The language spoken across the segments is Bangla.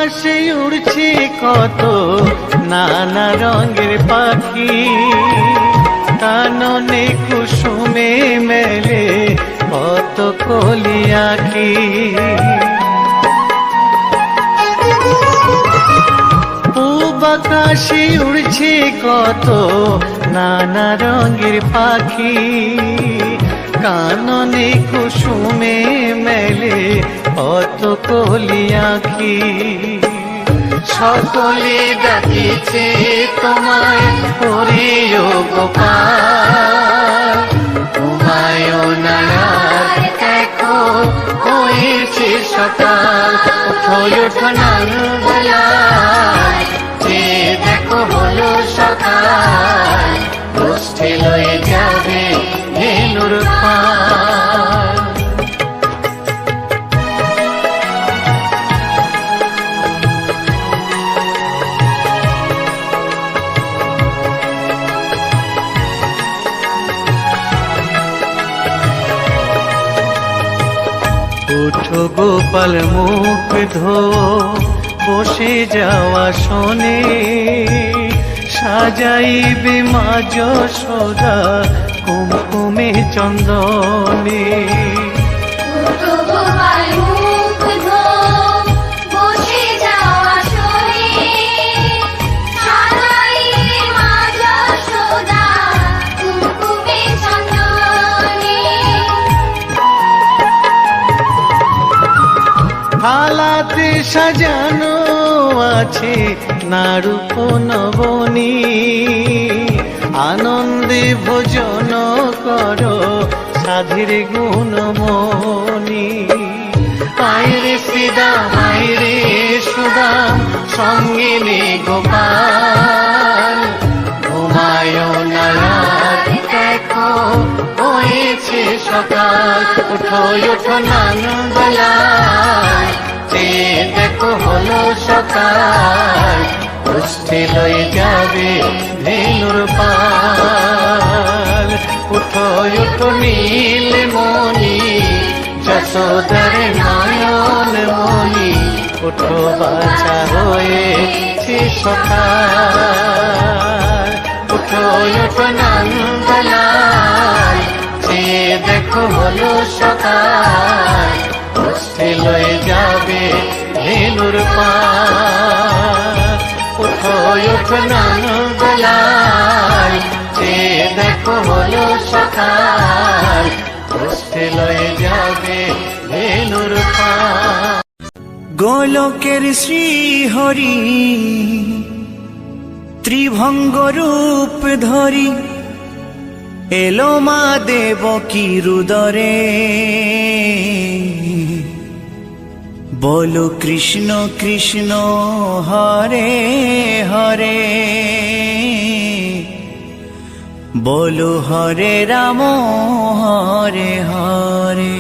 আকাশে উড়ছে কত নানা রঙের পাখি, কাননে কুসুমে মেলে কত কলি আঁখি। পূব আকাশে উড়ছে কত নানা রঙের পাখি, কাননে কুসুমে মেলে কত কলি আঁখি। সকলে ডাকিছে তোমায় হরিও গোপাল, ঘুমায়ও না আর দেখো হয়েছে সকাল। ওঠো ওঠো নানবেলায়, যে দেখো হলো সকাল, গোষ্ঠী লয়ে যাবে ধেনুর পাল। ওঠো গোপাল মুখ ধো, বসে যাওয়া শোনে, সাজাইবে মা যশোদা কুমকুমে চন্দনে। থালাতে সাজানো আছে নারূপ নবনী, আনন্দে ভোজন করো সাধীর গুণমণি। আয়রে শ্রীদাম আয়রে সুদাম, সঙ্গে নে গোপাল, ঘুমায়ও না রাত দেখো হয়েছে সকাল। ওঠো ওঠো নানবেলায়, যে দেখো হলো সকাল, গোষ্ঠী লয়ে যাবে ধেনুর পাল। উঠো উঠো নীলমণি, যশোদার নয়ন মণি, উঠো বাছা হয়েছে সকাল। উঠো উঠো নানবেলায়, যে দেখো হলো সকাল, গোষ্ঠী লয়ে যাবে ধেনুর পাল। উঠো উঠো নানবেলায়, যে দেখো হলো সকাল, গোষ্ঠী লয়ে যাবে ধেনুর পাল। গোলকের শ্রীহরি ত্রিভঙ্গ রূপ ধরি, এলো মা দেবকী রুদরে। বলো কৃষ্ণ কৃষ্ণ হরে হরে, বলো হরে রাম হরে হরে।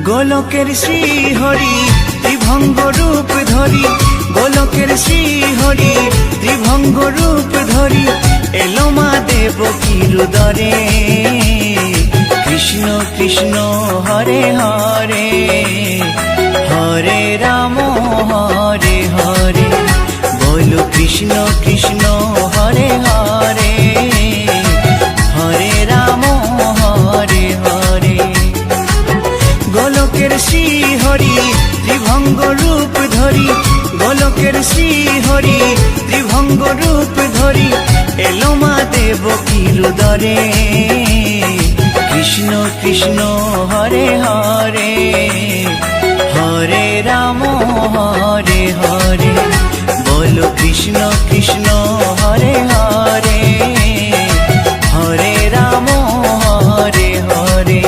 গোলকের শ্রীহরি ত্রিভঙ্গ রূপ ধরি, গোলকের শ্রীহরি ত্রিভঙ্গ রূপ ধরি, এলো মা দেবকী রুদরে। কৃষ্ণ কৃষ্ণ হরে হরে, হরে রাম হরে হরে। বলো কৃষ্ণ কৃষ্ণ হরে হরে, হরে রাম হরে হরে। গোলকের শ্রীহরি ত্রিভঙ্গ রূপ ধরি, গোলকের শ্রীহরি ত্রিভঙ্গ রূপ ধরি, এলো মা দেবকী রুদরে। কৃষ্ণ কৃষ্ণ হরে হরে, হরে রাম হরে হরে। বলো কৃষ্ণ কৃষ্ণ হরে হরে, হরে রাম হরে হরে।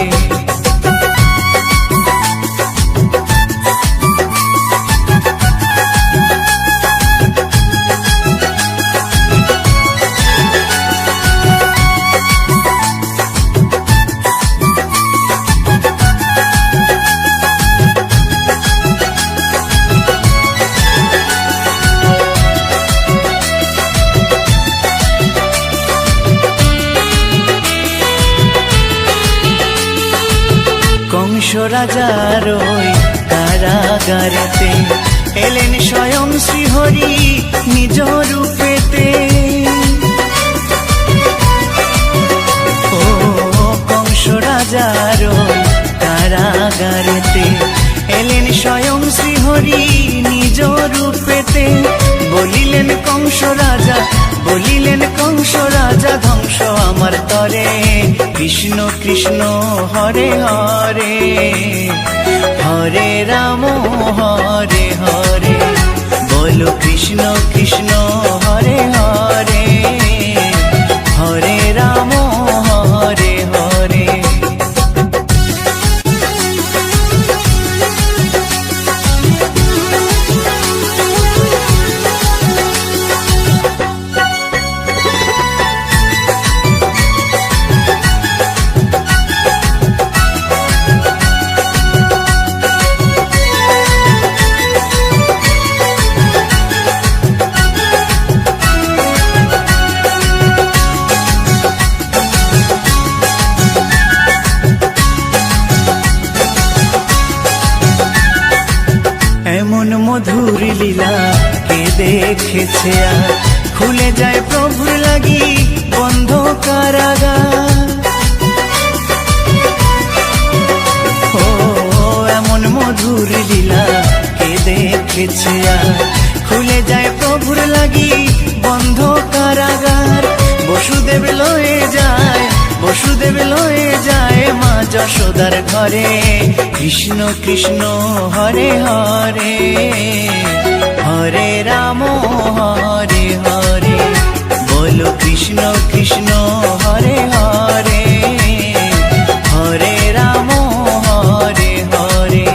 কংস রাজার ওই কারাগারেতে এলেন স্বয়ং শ্রীহরি নিজ রূপেতে। ও কংস রাজার ওই কারাগারেতে এলেন স্বয়ং শ্রীহরি নিজ রূপেতে। বলিলেন কংস রাজা, বলিলেন কংস রাজা, ধ্বংস আমার তরে। কৃষ্ণ কৃষ্ণ হরে হরে, হরে রাম হরে হরে। বলো কৃষ্ণ কৃষ্ণ হরে হরে, হরে রাম হরে হরে। এমন মধুর লীলা কে দেখেছে আর, খুলে যায় প্রভুর লাগি বন্ধ কারাগার। ও এমন মধুর লীলা কে দেখেছে আর, খুলে যায় প্রভুর লাগি বন্ধ কারাগার। বসুদেব লয়ে যায়, বসুদেব লয়ে যায় মা যশোদার ঘরে। কৃষ্ণ কৃষ্ণ হরে হরে, হরে রাম হরে হরে। বলো কৃষ্ণ কৃষ্ণ হরে হরে, হরে রাম হরে হরে।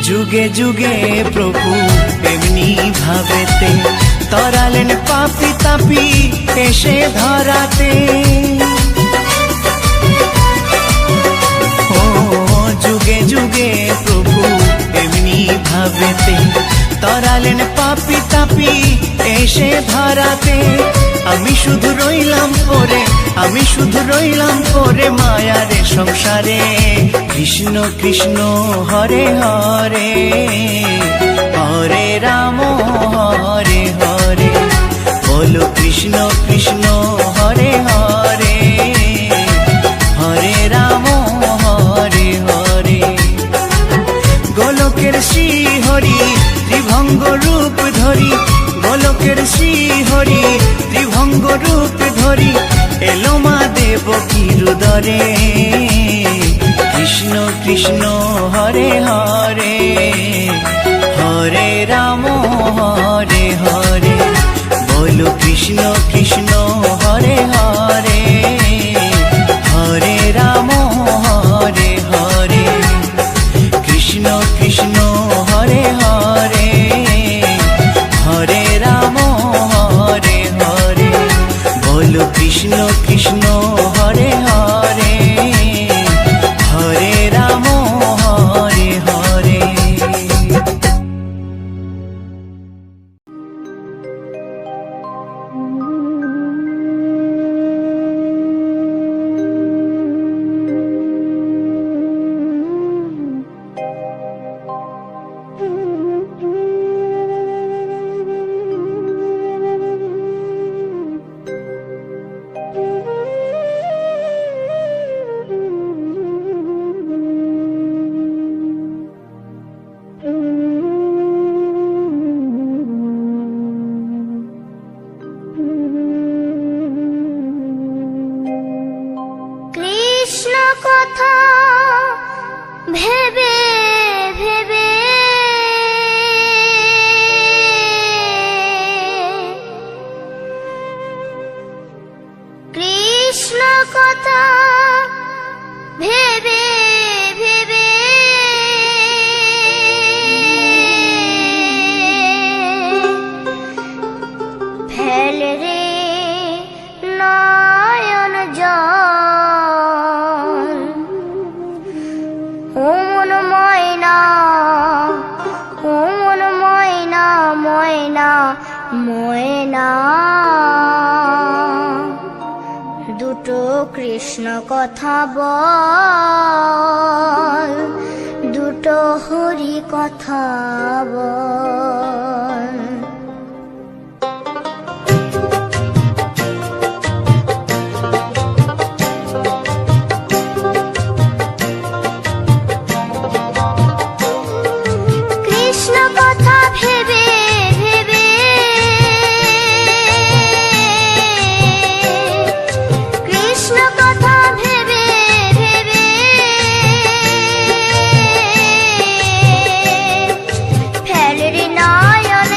যুগে যুগে প্রভু এমনি ভাবেতে তরালেন পাপি তাপি এসে ধরাতে। ও যুগে যুগে প্রভু এমনি ভাবেতে তরালেন পাপি তাপি এসে ধরাতে। আমি শুধু রইলাম পরে, আমি শুধু রইলাম পরে মায়ারে সংসারে। কৃষ্ণ কৃষ্ণ হরে হরে, হরে রাম হরে হরে। বলো কৃষ্ণ কৃষ্ণ হরে হরে, হরে রাম হরে হরে। গোলকের শ্রী হরি ত্রিভঙ্গ রূপ ধরি, গোলকের শ্রী হরি ত্রিভঙ্গ রূপ ধরি এলো মা দেবকীর উদরে। কৃষ্ণ কৃষ্ণ হরে হরে, হরে রাম হরে হরে। বলো কৃষ্ণ কৃষ্ণ হরে হরে, হরে রাম হরে হরে। কৃষ্ণ কৃষ্ণ হরে হরে, হরে রাম হরে হরে। বলো কৃষ্ণ কৃষ্ণ হরে হরে, হরে রাম হরে হরে। কৃষ্ণ কথা ভেবে ভেবে কৃষ্ণ কথা বল, দুটো হরি কথা বল। কৃষ্ণ কথা ভেবে ভেবে কৃষ্ণ কথা ভেবে ভেবে ফেলে রে নয়ন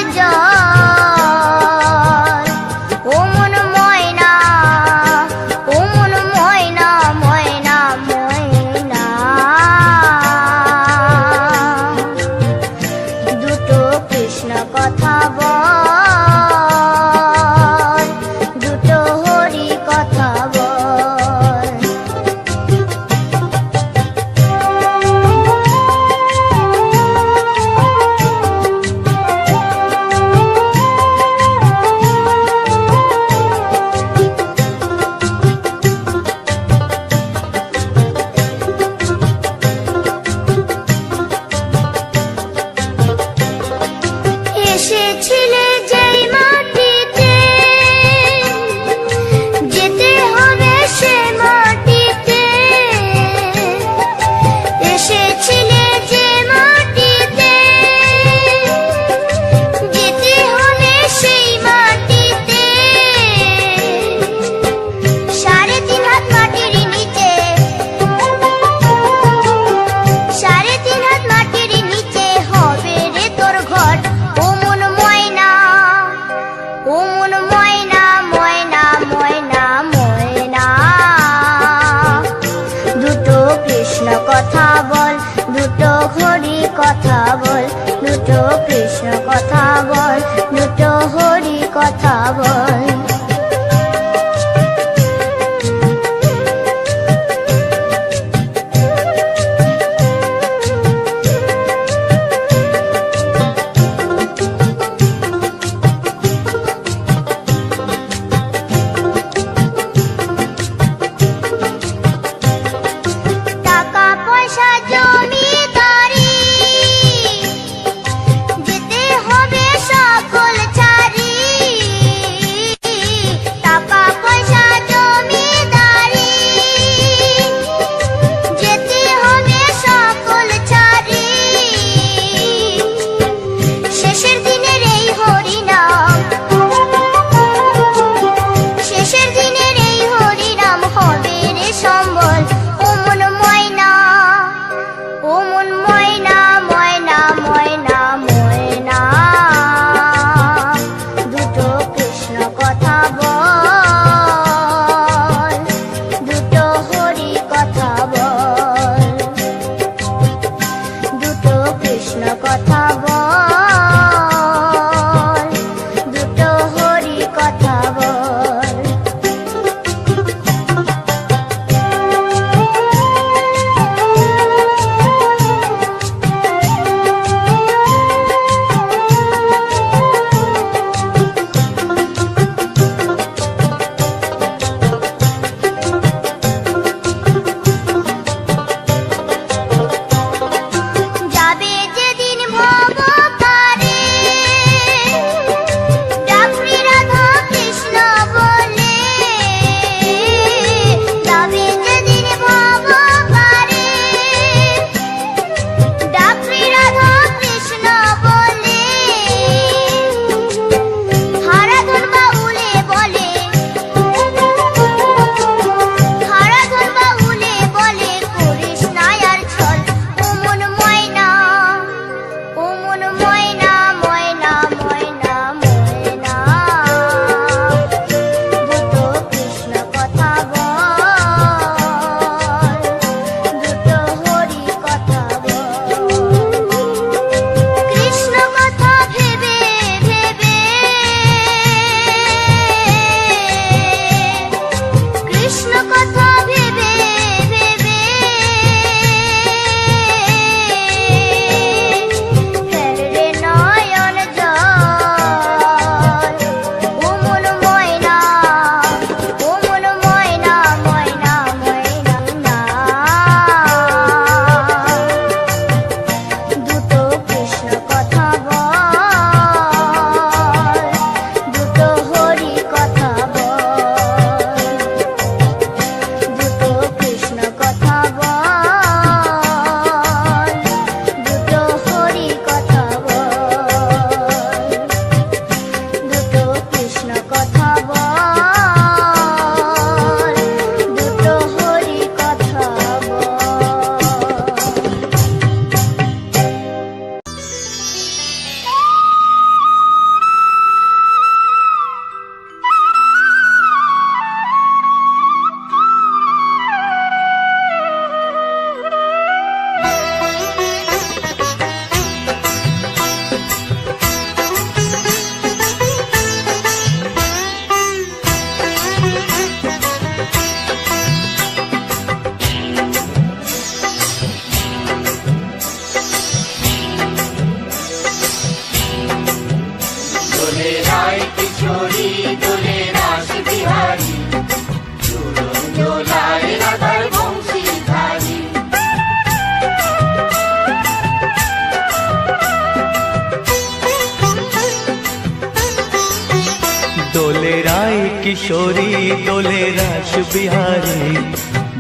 কিশোরী দোলে রাস বিহারী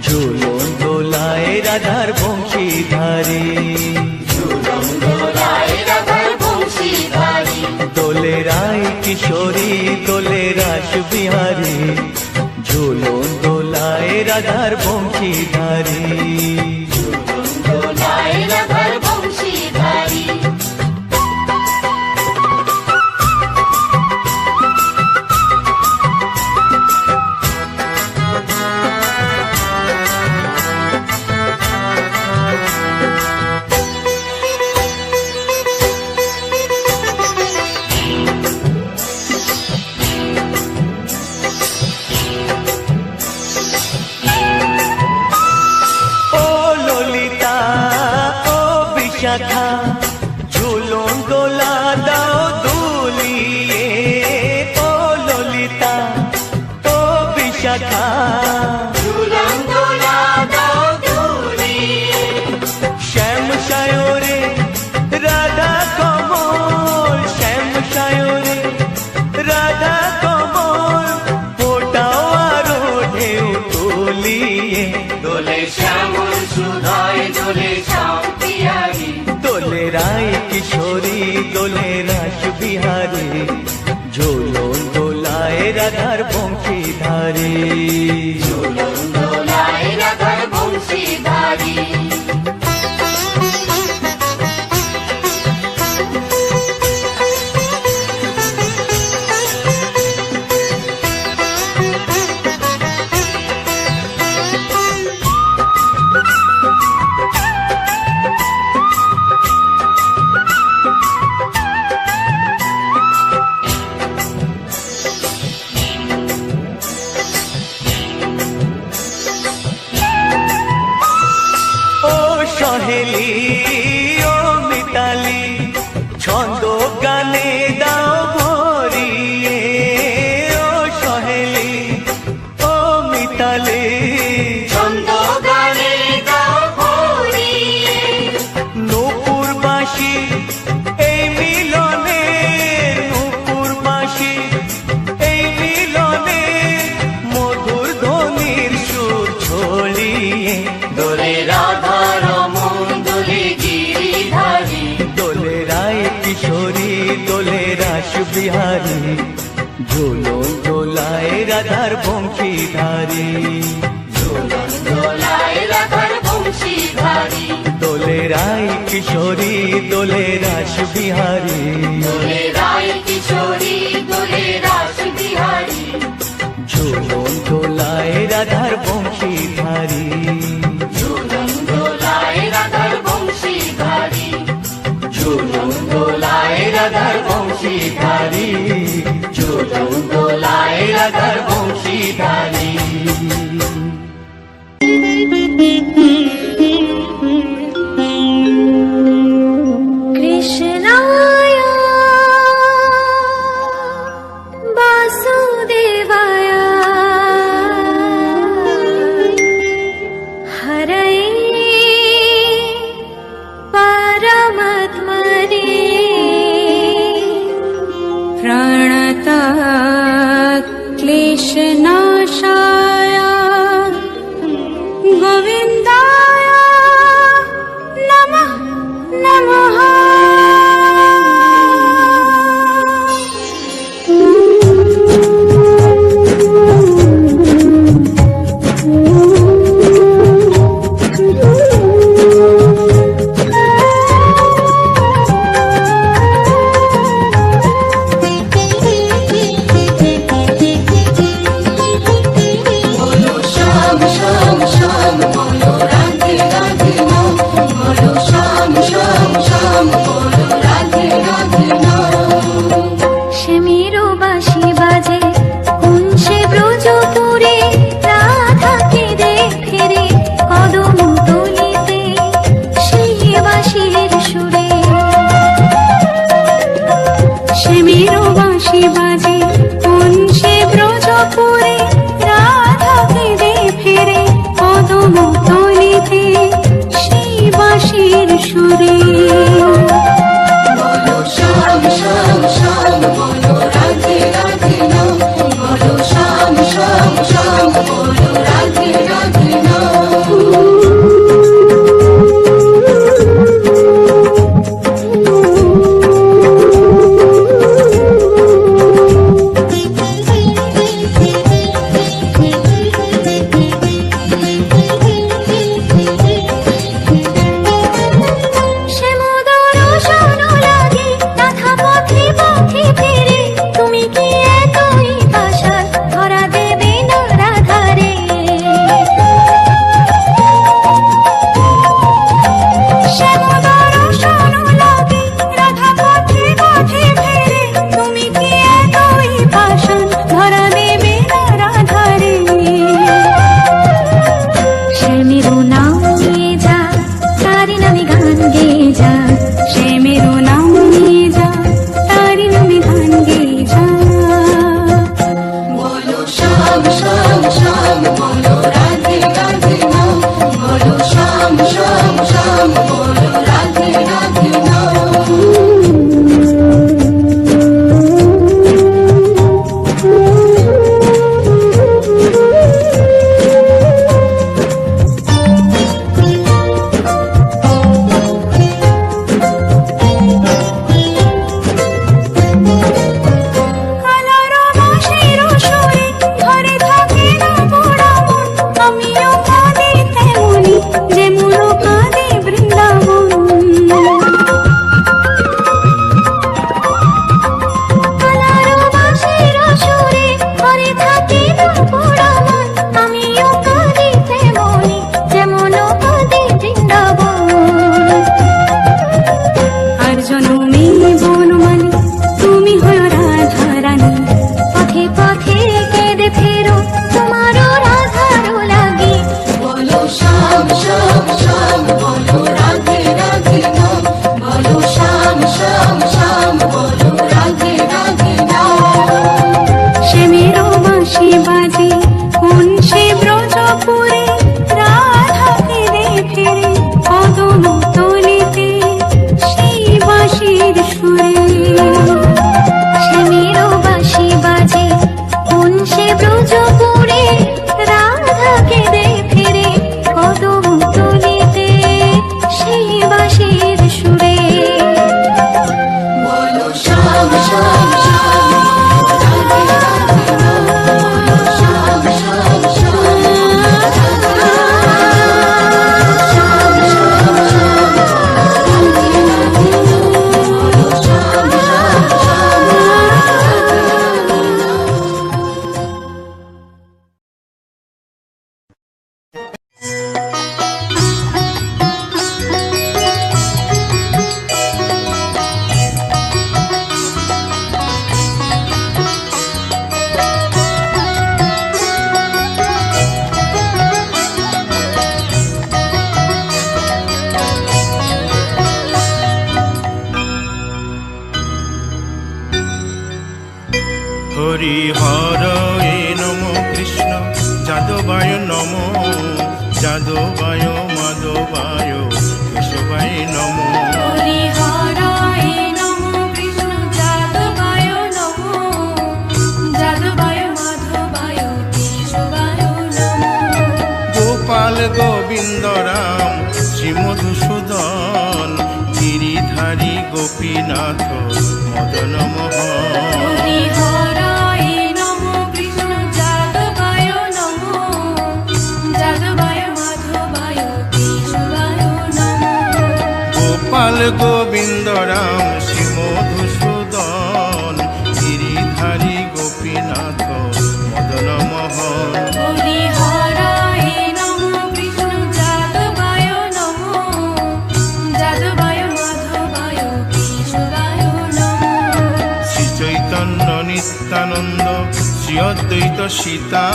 ঝুলন দোলায় রাধার বংশীধারী দোলে রায় কিশোরী দোলে রাস বিহারী ঝুলন দোলায় রাধার বংশীধারী শাখা ঝুলন দোলা দাও দুলিয়ে ও ললিতা ও বিশাখা ঝুলন দোলা দাও দুলিয়ে শ্যাম সায়রে রাধা কমল শ্যাম সায়রে রাধা কমল ফোটাও আরো ঢেউ তুলিয়ে দোলে শ্যামল সুধায় দোলে শ্যাম দোলে রায় কিশোরী দোলে রাস বিহারী ঝুলন দোলায় রাধার বংশীধারী ঝুলন দোলায় রাধার বংশীধারী সহেলি ও মিতালি ছন্দ গানে দাও ভরিয়ে ও সহেলি ও মিতালি ছন্দ গানে দাও ভরিয়ে নূপুর বাঁশি এই মিলনে নূপুর বাঁশি এই মিলনে মধুর ধ্বনির সুর ছড়িয়ে দোলে রাধা কিশোরী দোলে রাস বিহারী ঝুলন দোলায় রাধার বংশীধারী ঝুলন দোলায় রাধার বংশীধারী দোলে রায় কিশোরী দোলে রাস বিহারী দোলে রায় কিশোরী দোলে রাস বিহারী ঝুলন দোলায় রাধার বংশীধারী ঝুলন দোলায় রাধার বংশীধারী ঝুলন দোলায় রাধার বংশীধারী ঝুলন দোলায় রাধার বংশীধারী কৃষ্ণায় বাসুদেবায় হরয়ে परमात्मने प्रणतः क्लेशनाशा হরি হরয়ে নম কৃষ্ণ যাদবায় নম যাদবায় মাধবায় কেশবায় নম হরি হরায় নমো কৃষ্ণ যাদবায় নমো যাদবায় মাধবায় কেশবায় নমো গোপাল গোবিন্দ রাম শ্রী মধুসূদন গিরিধারী গোপীনাথ মদন মোহন হরি হরায় নমো কৃষ্ণ যাদবায় নমো যাদবায় মাধবায় কেশবায় নমো গোপাল গোবিন্দ রাম শ্রী মধুসূদন গিরিধারী গোপীনাথ মদন মোহন হরি হরায় নমো কৃষ্ণ যাদবায় নমো যাদবায় মাধবায় কেশবায় নমো শ্রী চৈতন্য নিত্যানন্দ শ্রী অদ্বৈত সীতা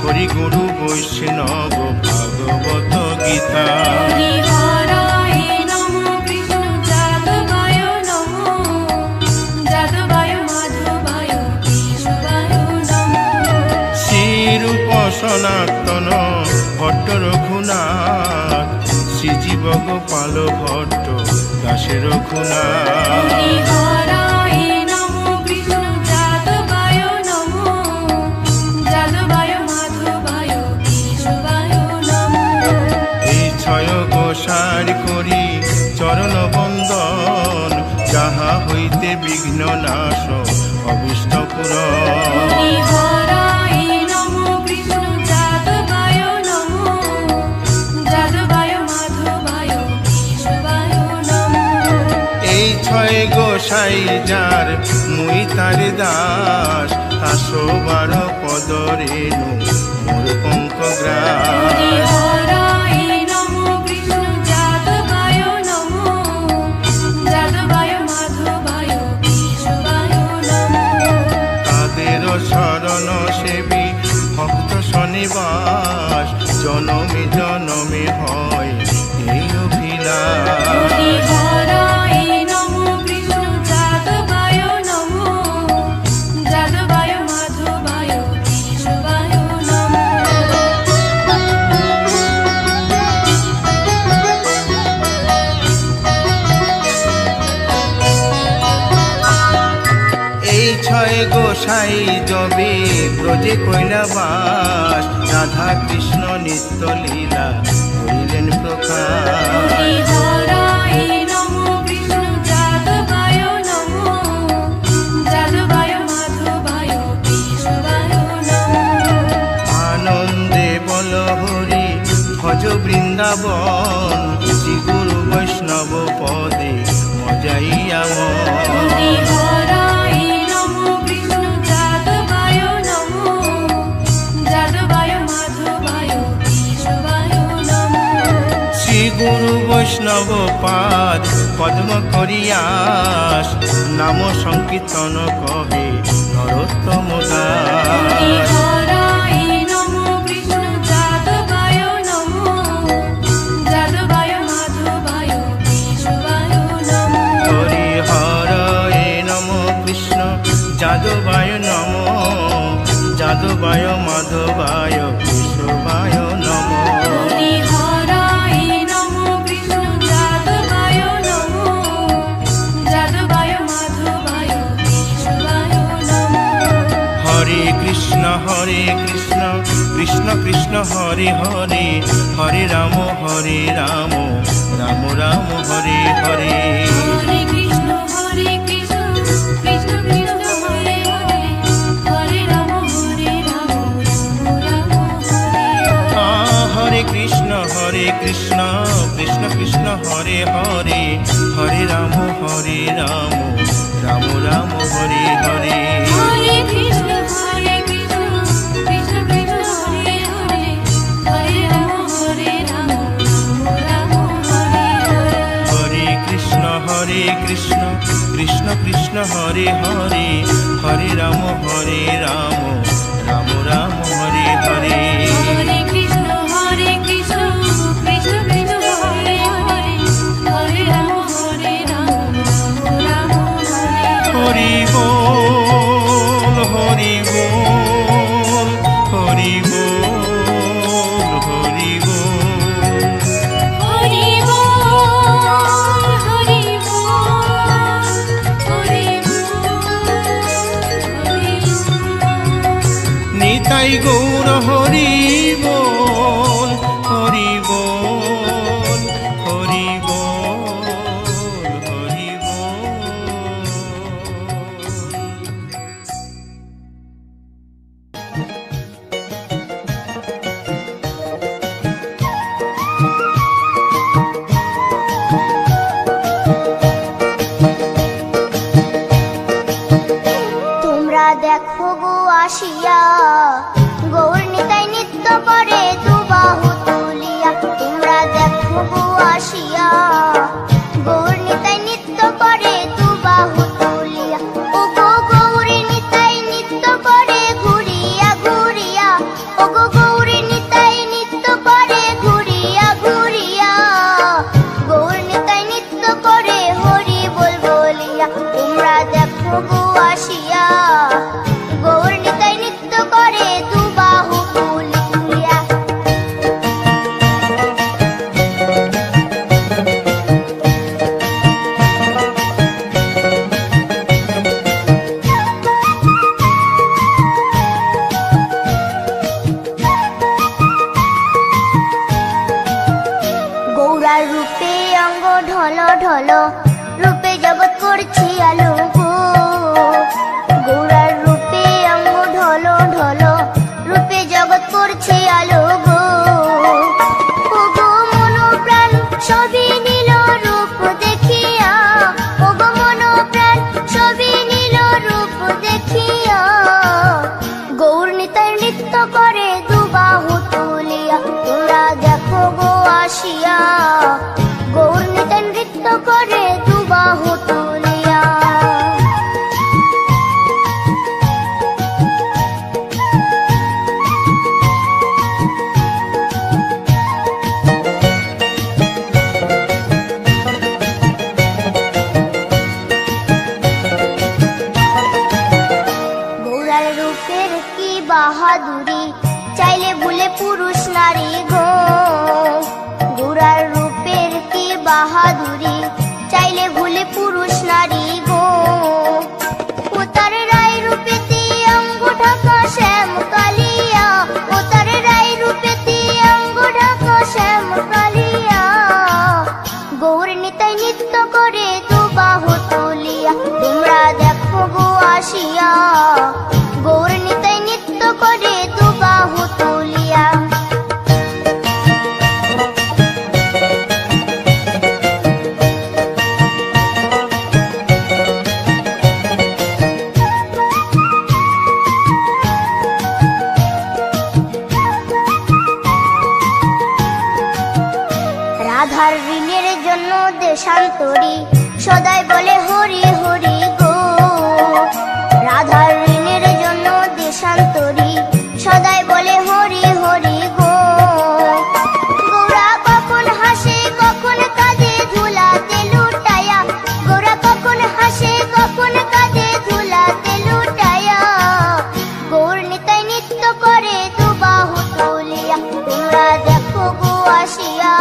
হরি গুরু বৈষ্ণব ভাগবত গীতা হরি হরায় নমো কৃষ্ণ যাদবায় নমো যাদবায় মাধবায় কেশবায় নমো শ্রীরূপ সনাতন ভট্ট রঘুনাথ শ্রীজীব গোপাল ভট্ট দাসের রঘুনাথ হরি হরায় নমো কৃষ্ণ যাদবায় নমো যাদবায় মাধবায় কেশবায় নমো এই ছয় গোসার করি চরণ বন্দন যাহা হইতে বিঘ্ন নাশ অভিষ্ট পুরন হরি হরায় নমো কৃষ্ণ যাদবায় নমো যাদবায় মাধবায় কেশবায় নমো এই ছয় গোসাই যার মুই তার দাস তাসো বার পদ রেণু মোর পঙ্ক হরি গ্রাস হরায় নমো কৃষ্ণ যাদবায় নমো যাদবায় মাধবায় কেশবায় নমো তাদের শরণ সেবী ভক্ত শনিবাস জনমে জনমে হয় এই অভিলাষ হরি হরায় নমো কৃষ্ণ যাদবায় নমো যাদবায় মাধবায় কেশবায় নমো এই ছয় গোসাই যবে ব্রজে কৈলাবাস রাধা কৃষ্ণ নিত্য লীলা করিলেন প্রকাশ হরি হরায় নমো কৃষ্ণ যাদবায় নমো যাদবায় মাধবায় কেশবায় নমো আনন্দে বল হরি ভজ বৃন্দাবন শ্রী গুরু বৈষ্ণব পদে মজাইয়া হরি হরায় নমো কৃষ্ণ যাদবায় নমো যাদবায় মাধবায় কেশবায় নমো শ্রী গুরু বৈষ্ণব পাদ পদ্ম করিয়াস নাম সংকীর্তন কহে নরোত্তম হরি দাস হরায় নমো কৃষ্ণ যাদবায় নমো যাদবায় মাধবায় কেশবায় নমো হরি হরয়ে নম কৃষ্ণ যাদবায় নম যাদবায় মাধবায় কেশবায় নম হরি হরায় নমো কৃষ্ণ যাদবায় নমো যাদবায় মাধবায় কেশবায় নমো হরে কৃষ্ণ কৃষ্ণ কৃষ্ণ হরে হরে হরে রাম রাম রাম হরে হরে হরে কৃষ্ণ কৃষ্ণ কৃষ্ণ হরে হরে হরে রাম রাম হরে হরে হরে কৃষ্ণ কৃষ্ণ কৃষ্ণ হরে হরে হরে রাম রাম রাম হরে হরে হরে কৃষ্ণ কৃষ্ণ কৃষ্ণ হরে হরে হরে রাম রাম হরে হরে হরে কৃষ্ণ কৃষ্ণ কৃষ্ণ হরে হরে হরে রাম রাম রাম হরে হরে হরে কৃষ্ণ কৃষ্ণ কৃষ্ণ হরে হরে হরে রাম রাম রাম হরে হরে হরি বল গৌর নিতাই নৃত্য করে ঘুরিয়া ঘুরিয়া, গৌর নিতাই নৃত্য করে হরি বল বলিয়া। তোমরা দেখো গো আসিয়া, গৌর নিতাই নৃত্য করে দুবাহু তুলিয়া। গৌরার রূপে অঙ্গ ঢল ঢল, রূপে জগৎ করছি আলো গো। গৌরার রূপে অঙ্গ ঢল ঢল, রূপে জগৎ করছি আলো গো। ও গো মন প্রাণ সবই নীল রূপ দেখিয়া, ও গো মন প্রাণ সবই নীল রূপ দেখিয়া, গৌর নিতাই নৃত্য করে দুবাহু তুলিয়া। তোমরা দেখো গো আসিয়া, গৌর নিতাই নৃত্য করে দুবাহু তুলিয়া। গৌরার রূপের কি বাহাদুরি, চাইলে ভুলে পুরুষ নারী গো। গৌরার রূপের কি বাহাদুরি, চাইলে ভুলে পুরুষ নারী গো। ও তার রায় রূপেতে অঙ্গ ঢাকা শ্যাম কালিয়া, ও তার রায় রূপেতে অঙ্গ ঢাকা শ্যাম কালিয়া, গৌর নিতাই নৃত্য করে দুবাহু তুলিয়া। তোমরা দেখো গো আসিয়া, গৌর নিতাই নৃত্য করে দুবাহু তুলিয়া। রাধার ঋণের জন্য দেশান্তরী, সদাই বলে হরি হরি গো। রাধার ঋণের জন্য দেশান্তরী, সদাই বলে হরি হরি গো। গৌরা কখন হাসে কখন কাঁদে ধুলাতে লুটায়া, গৌরা কখন হাসে কখন কাঁদে ধুলাতে লুটায়া, গৌর নিতাই নৃত্য করে দুবাহু তুলিয়া। তোমরা দেখো গো আসিয়া,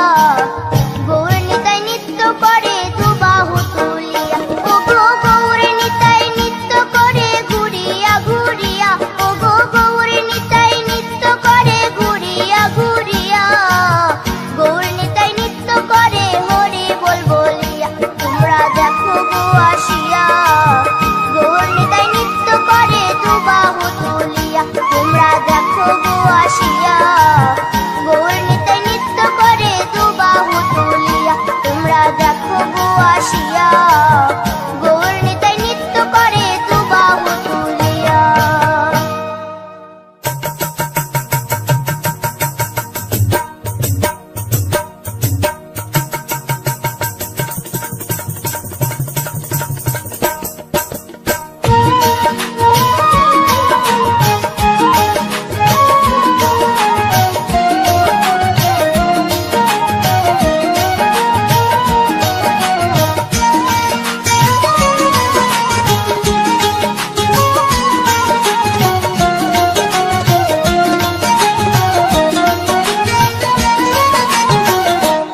গৌর নিতাই নৃত্য করে দুবাহু তুলিয়া। ও গো গৌর নিতাই নৃত্য করে ঘুরিয়া ঘুরিয়া, ও গো গৌর নিতাই নৃত্য করে ঘুরিয়া ঘুরিয়া, গৌর নিতাই নৃত্য করে হরি বল বলিয়া। তোমরা দেখো গো আসিয়া, গৌর নিতাই নৃত্য করে দুবাহু তুলিয়া। তোমরা দেখো গো আসিয়া, গৌর নিতাই নৃত্য করে দুবাহু তুলিয়া। তোমরা দেখো গো আসিয়া, গৌর নিতাই নৃত্য করে দুবাহু তুলিয়া।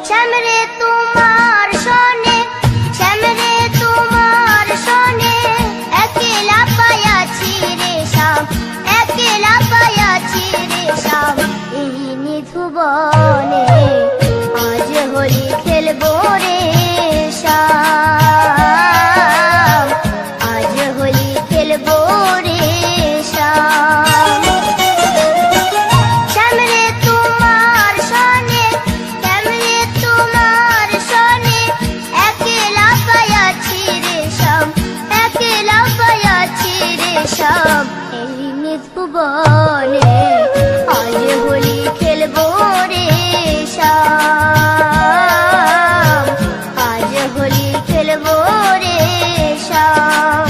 শ্যামরে তোমার সনে, শ্যামরে তোমার সনে, একলা পায়াছি রে শ্যাম, একলা পায়াছি রে শ্যাম। এই নিধুবনে আজ হোলি খেলবো রে শ্যাম, আজ হোলি খেলবো রে শ্যাম। শ্যামরে তোমার সনে, শ্যামরে তোমার সনে, একলা পায়াছি রে শ্যাম, একলা পায়াছি রে শ্যাম। এই নিধুবনে আজ হোলি খেলবো রে শ্যাম, আজ হোলি খেলবো রে শ্যাম।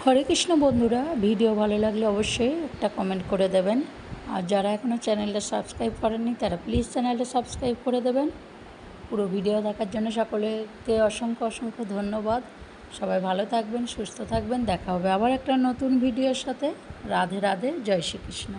হরে কৃষ্ণ বন্ধুরা, ভিডিও ভালো লাগলে অবশ্যই একটা কমেন্ট করে দেবেন। আর যারা এখনও চ্যানেলটা সাবস্ক্রাইব করেননি তারা প্লিজ চ্যানেলটা সাবস্ক্রাইব করে দেবেন। পুরো ভিডিও দেখার জন্য সকলকে অসংখ্য অসংখ্য ধন্যবাদ। সবাই ভালো থাকবেন, সুস্থ থাকবেন। দেখা হবে আবার একটা নতুন ভিডিওর সাথে। রাধে রাধে, জয় শ্রীকৃষ্ণ।